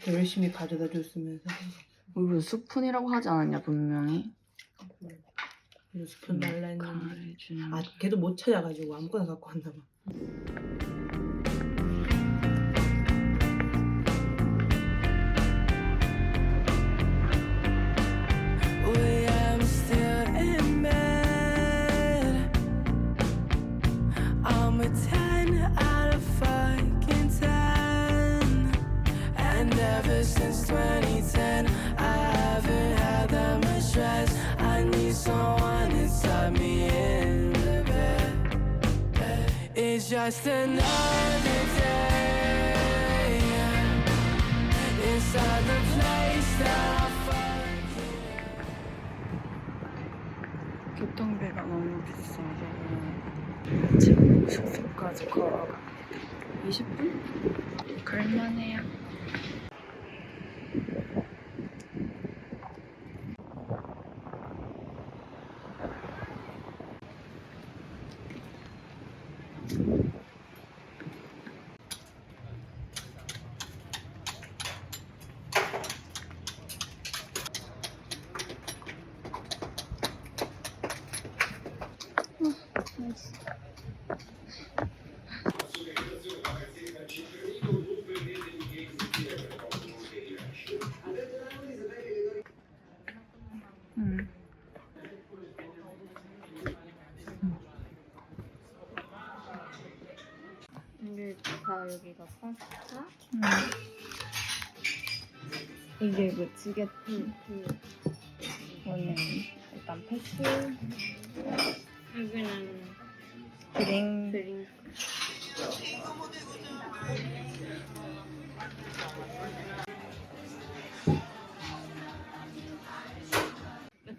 열심히 가져다 줬으면서. 우리 스푼이라고 하지 않았냐 분명히. 스푼 달라 했는데. 가해주는. 아, 걔도 못 찾아가지고 아무거나 갖고 왔나 봐. Since 2010, I haven't had that much stress. I need someone inside me in the bed. It's just another day inside the place that I fucking. 교통비가 너무 비싸서 지금 숙소까지 걸어가 20분? 갈만해요. 이게 다 여기가 파스타? 이게 뭐지겠지? 이거는 일단 패스. 여기는 드링크.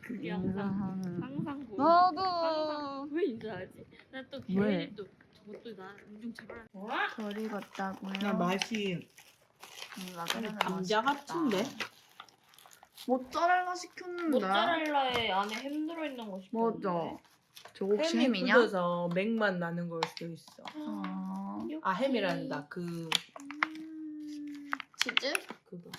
그게 항상 보여. 나도. 왜 인사하지? 나 또 왜? 또 저것도 나 엄청 잘. 저리 갔다고요? 나 맛이 라자냐는 감자 같은데? 모짜렐라 시켰는데. 모짜렐라에 안에 햄 들어있는 거 시켰는데. 맞아. 저거 혹시 햄이 햄이냐? 묻어서 맥만 나는 걸 수도 있어. 아, 아, 햄이란다. 그 치즈? 그거.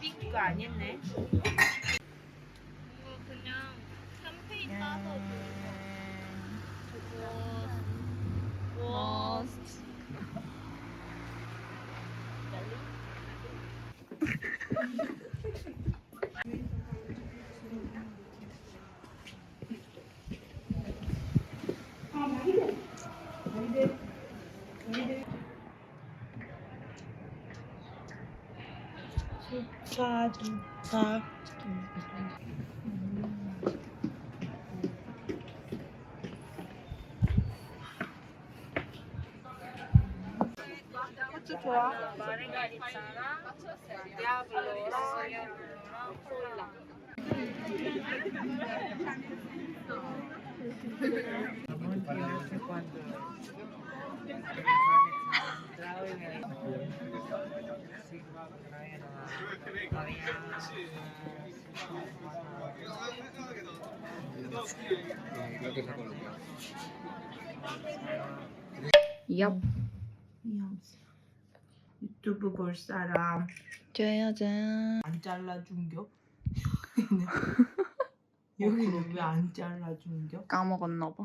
삐거 아니네. 이거 그냥 샴페인 따서 와. 좋다. 고추 좋아? 마르가리타랑 디아블로랑 콜라. 얍. 유튜브 볼 사람 줘야죠. 안 잘라준겨? 여기는 왜 안 잘라준겨? 까먹었나봐.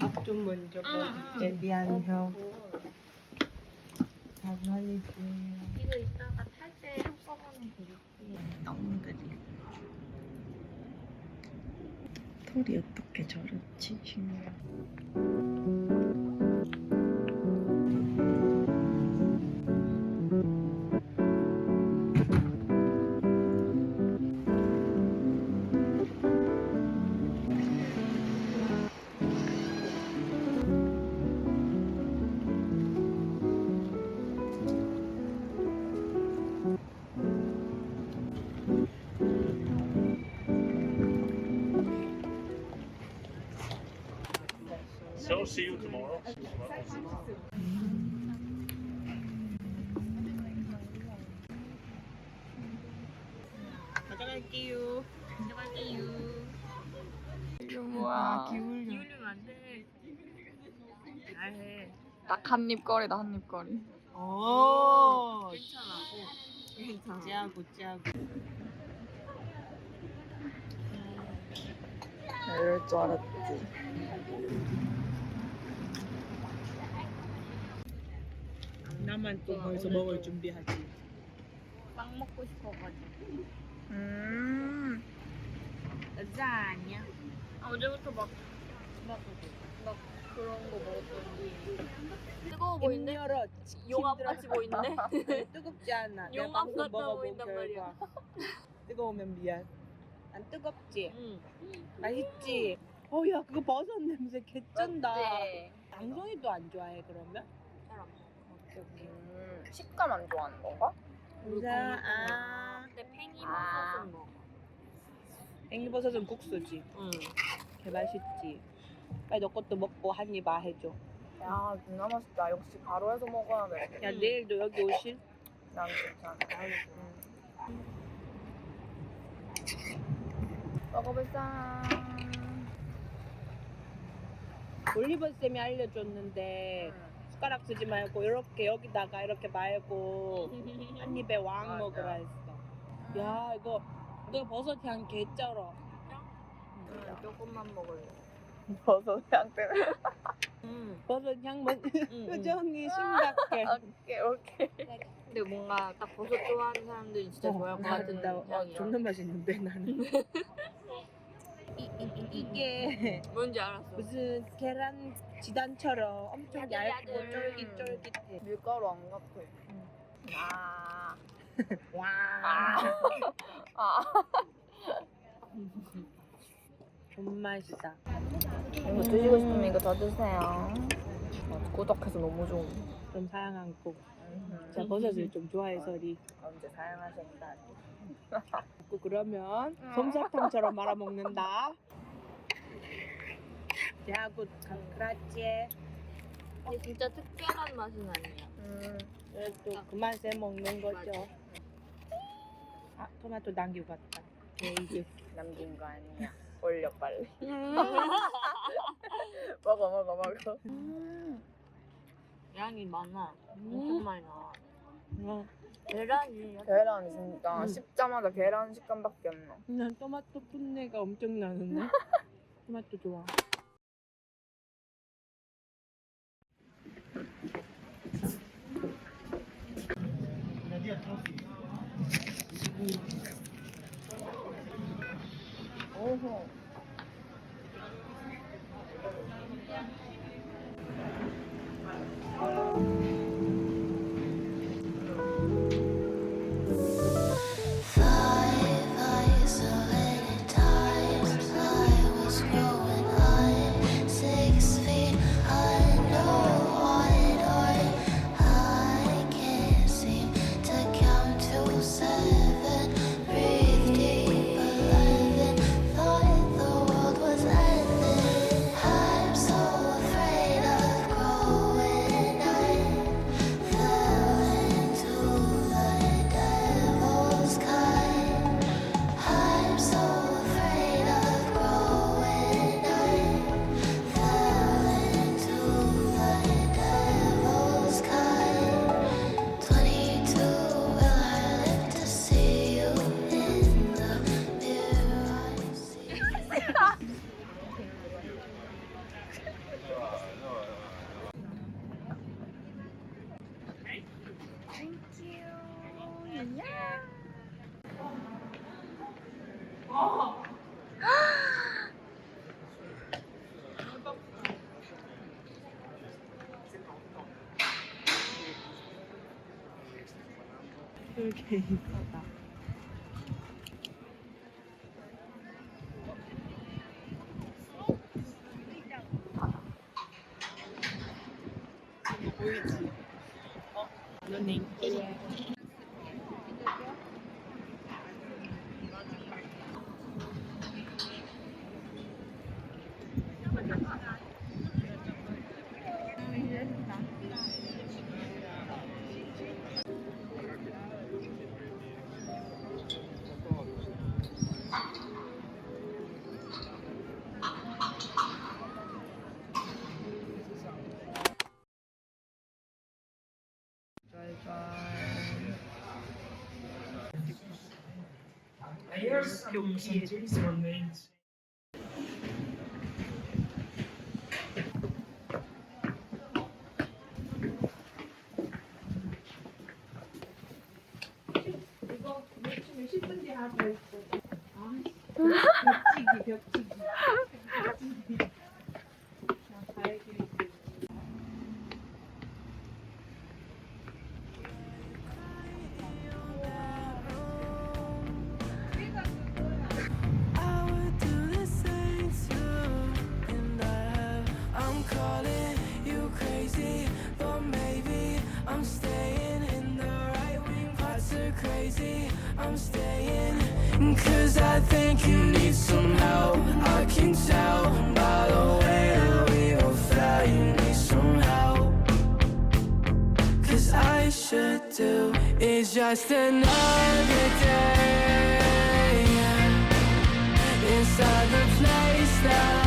밥 좀 먼저 먹을게. 미안 형. 장난이지. 이거 이따가 탈 때 한꺼번에 드릴게요. 너무 그리. 털이 어떻게 저렇지, 신기해. So see you tomorrow. 가져갈게요. 가져갈게요. 이게 뭐야. 기울이면 안 돼. 잘해. 딱 한 입거리다, 한 입거리. 오. 괜찮아. 괜찮아. 짜고 짜고. 이럴 줄 알았지. 나만 또 벌써 먹을 준비하지. 빵 먹고 싶어가지고. 짜 아니야? 어제부터 막 그런 거 먹었더니 뜨거워 보이는데? 열어. 용암 같이 보이는데? 뜨겁지 않아. 내가 용암 방금 같아 먹어본 보인단 말이야. 결과. 뜨거우면 미안. 안 뜨겁지? 응. 맛있지? 어야 그거 버섯 냄새 개쩐다. 맞지? 방송이도 안 좋아해 그러면? 사람. 식감 안 좋아하는 건가? 아 근데 팽이버섯은 먹어. 팽이버섯은 국수지. 응. 개 맛있지. 빨리 너 것도 먹고 한 입 해줘. 야, 진짜 맛있다. 역시 바로 해서 먹어야 돼. 야 내일도 여기 오실? 난 괜찮아. 먹어볼 사람. 올리버 쌤이 알려줬는데 숟가락 쓰지 말고 이렇게 여기다가 이렇게 말고 한 입에 왕 맞아. 먹으라 했어. 야 이거 버섯 향 개쩔어. 조금만 먹을래. 버섯 향 때문에. 버섯 향만 응. 표정이 심각해. 오케이. 근데 뭔가 딱 버섯 좋아하는 사람들이 진짜 좋아할 것 같은 향이야. 존나 맛있는데 나는. 이게 뭔지 알았어. 무슨 계란 지단처럼 엄청 얇고 야들야들. 쫄깃쫄깃해. 밀가루 안 같아. 아. 와. 아. 존맛이다. 이거 드시고 싶으면 이거 더 드세요. 꾸덕해서 너무 좋은. 좀 사양하고. 제가 버섯을 좀 좋아해서리. 언제 사용하셨다. 자꾸 그러면 솜사탕처럼 말아 먹는다. 야, 그렇지. 근데 진짜 특별한 맛은 아니야. 그래도 그 맛에 먹는 거죠. 아, 토마토 남기고 갔다. 이게 남긴 거 아니야. 올려 빨리. 먹어. 양이 많아. 엄청 많이 나와. 어, 계란이 계란 진짜 씹자마자 계란 식감밖에 안 나. 난 토마토 풋내가 엄청 나는데. 토마토 좋아. 오호. Five isolated times I was growing high, 6 feet underwater. I can't seem to count to 7. Breathe deep, 11. Thought 이렇게 이쁘다. 보이지? 눈이. Here's some tips for names. I would do the same too, and I'm calling you crazy, but maybe I'm staying in the right wing. Parts are crazy, I'm staying, 'cause I think you need some help. I can tell by the way that we both felt you need some help. 'Cause I should do is just another day inside the place that